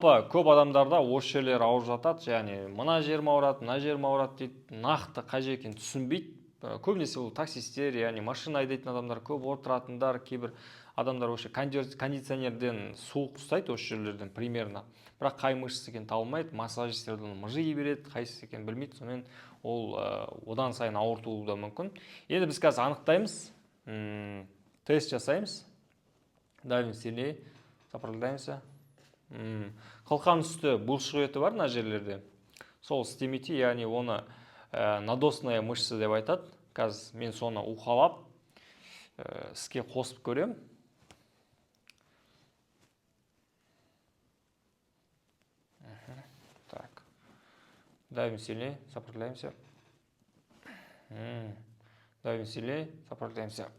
Көп адамдарда осы жерлер ауырып жатады, яғни мына жерім ауырады, мына жерім ауырады дейді, нақты қай жер екенін түсінбейді. Көбінесе ол таксистер, яғни машина айдайтын адамдар, көп отыратындар, кейбір адамдар осы кондиционерден суық ұстайды осы жерлерден примерно. Бірақ қай мышца екенін табылмайды, массажистерден мыжи береді, қайсысы екенін білмейді, сонымен ол одан сайын ауыртуы да мүмкін. Енді біз қазір анықтаймыз, тест жасаймыз. Давим сильнее, сопротивляемся. Қылқан үсті бұлшық еті бар мына жерлерде. Сол істемейді, яғни оны надосная мышца деп айтады. Қазір мен соны уқалап іске қосып көрем. Так. Давим сильнее, сопротивляемся. Давим сильнее, сопротивляемся.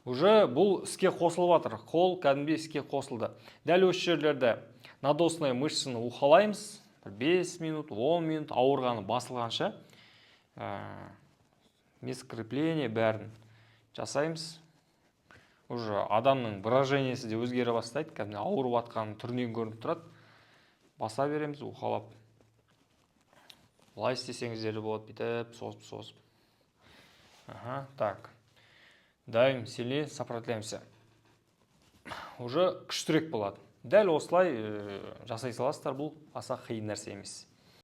Уже бұл іске қосылып жатыр. Қол кәдімгі іске қосылды. Дәл осы жерлерде надосная мышцаны уқалаймыз. 5 минут, 10 минут ауырғаны басылғанша скрепление бәрін жасаймыз. Уже адамның выражениесі де өзгере бастайды. Кәдімгі ауырып жатқанның түрінен көрініп тұрады. Баса береміз, уқалап. Былай істесеңіздер болады, бүйтіп, созып. Так. Давим сильнее, сопротивляемся. Уже күштірек болады. Дәл осылай жасай саласыздар, бұл аса қиын нәрсе емес.